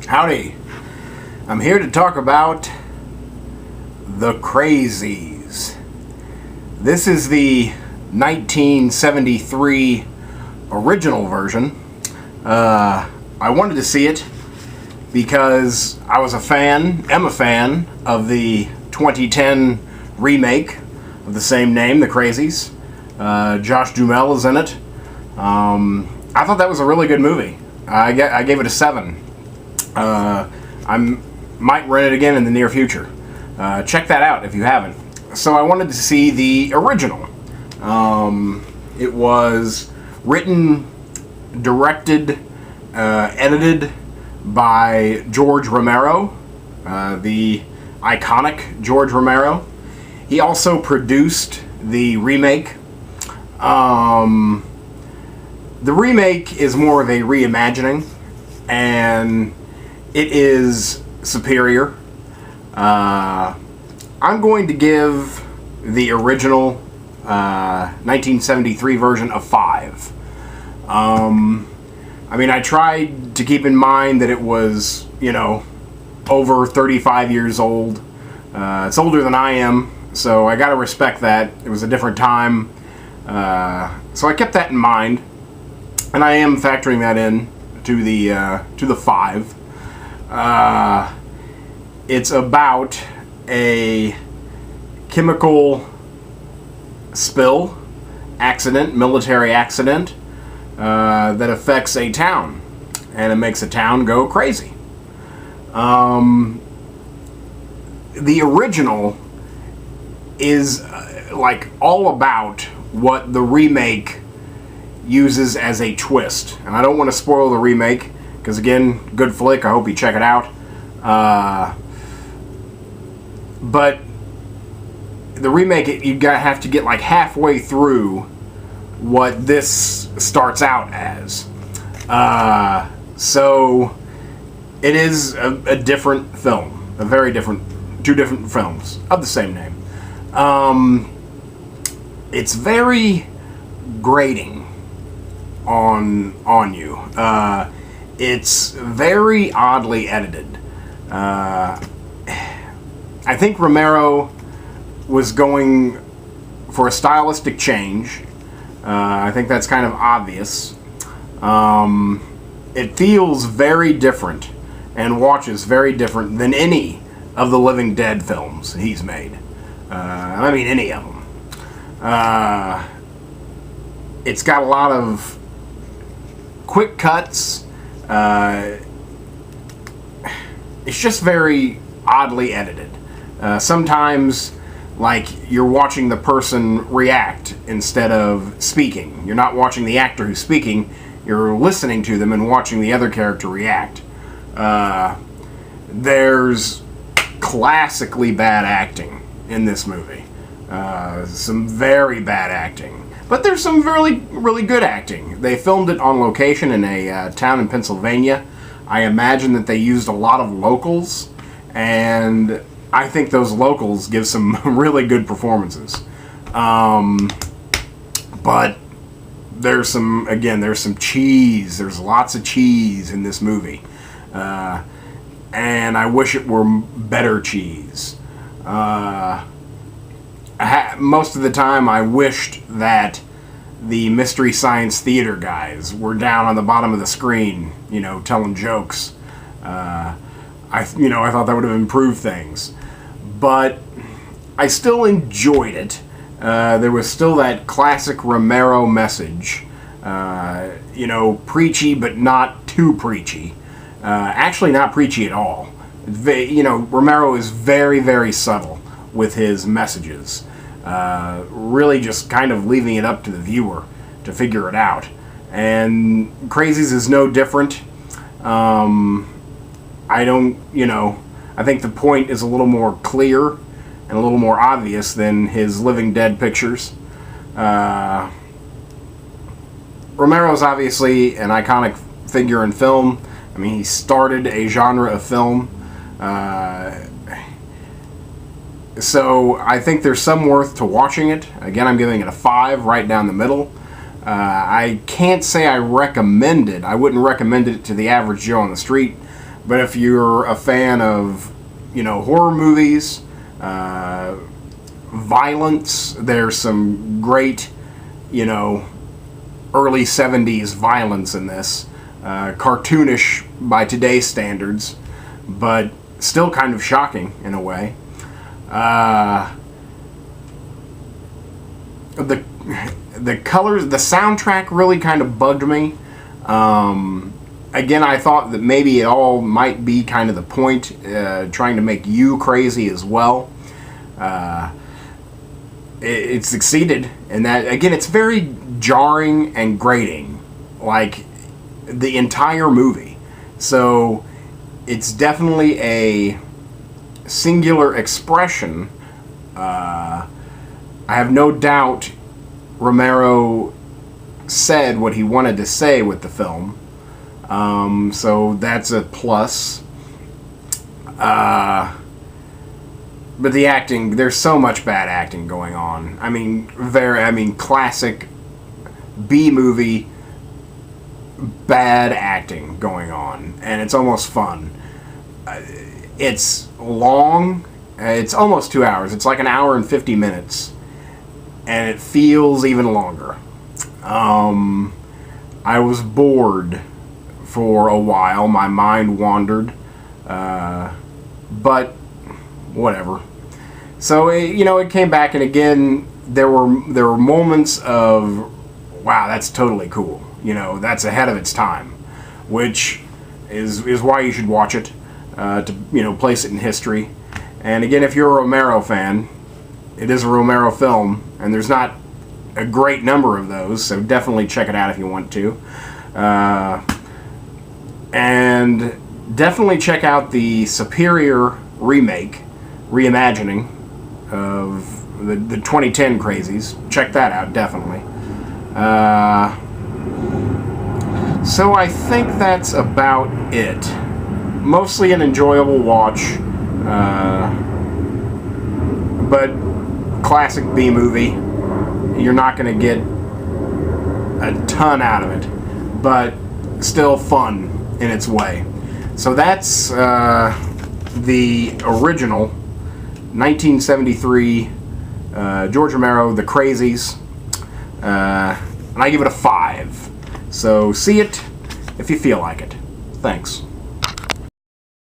Howdy. I'm here to talk about the Crazies. This is the 1973 original version. I wanted to see it because I was a fan of the 2010 remake of the same name, The Crazies. Josh Duhamel is in it. I thought that was a really good movie. I gave it a 7. I might rent it again in the near future. Check that out if you haven't. So I wanted to see the original. It was written, directed, edited by George Romero, the iconic George Romero. He also produced the remake. The remake is more of a reimagining, and it is superior. I'm going to give the original 1973 version a 5. I mean, I tried to keep in mind that it was, over 35 years old. It's older than I am, so I gotta respect that. It was a different time. So I kept that in mind, and I am factoring that in to the 5. It's about a chemical spill accident, military accident, that affects a town, and it makes a town go crazy. The original is like all about what the remake uses as a twist, and I don't want to spoil the remake because, again, good flick. I hope you check it out. But the remake, you have to get like halfway through what this starts out as. So it is a different film, two different films of the same name. It's very grating on you. It's very oddly edited. I think Romero was going for a stylistic change. I think that's kind of obvious. It feels very different and watches very different than any of the Living Dead films he's made. I mean, any of them. It's got a lot of quick cuts. It's just very oddly edited. Sometimes, like, you're watching the person react instead of speaking. You're not watching the actor who's speaking, you're listening to them and watching the other character react. There's classically bad acting in this movie. Some very bad acting. But there's some really, really good acting. They filmed it on location in a town in Pennsylvania. I imagine that they used a lot of locals, and I think those locals give some really good performances. But there's some cheese. There's lots of cheese in this movie. And I wish it were better cheese. Most of the time I wished that the Mystery Science Theater guys were down on the bottom of the screen, telling jokes. I thought that would have improved things. But I still enjoyed it. There was still that classic Romero message. Preachy, but not too preachy. Actually not preachy at all. Romero is very, very subtle with his messages. Really just kind of leaving it up to the viewer to figure it out. And Crazies is no different. I think the point is a little more clear and a little more obvious than his Living Dead pictures. Romero's obviously an iconic figure in film. I mean, he started a genre of film. So I think there's some worth to watching it. Again, I'm giving it a 5, right down the middle. I can't say I recommend it. I wouldn't recommend it to the average Joe on the street, But if you're a fan of, horror movies, violence, there's some great, early 70s violence in this. Cartoonish by today's standards, but still kind of shocking in a way. The colors, the soundtrack really kind of bugged me. Again, I thought that maybe it all might be kind of the point, trying to make you crazy as well. It succeeded in that. Again, it's very jarring and grating, like the entire movie. So it's definitely a singular expression. I have no doubt Romero said what he wanted to say with the film. So that's a plus. But the acting, there's so much bad acting going on. I mean, classic B-movie bad acting going on, and it's almost fun. It's long. It's almost 2 hours. It's like an hour and 50 minutes, and it feels even longer. I was bored for a while. My mind wandered, but whatever. So it came back, and again there were moments of, wow, that's totally cool. That's ahead of its time, which is why you should watch it, to place it in history. And again, if you're a Romero fan, it is a Romero film, and there's not a great number of those, so definitely check it out if you want to. And definitely check out the superior reimagining of the 2010 Crazies. Check that out, definitely. So I think that's about it. Mostly an enjoyable watch, but classic B-movie. You're not going to get a ton out of it, but still fun in its way. So that's the original 1973 George Romero, The Crazies, and I give it a 5. So see it if you feel like it. Thanks.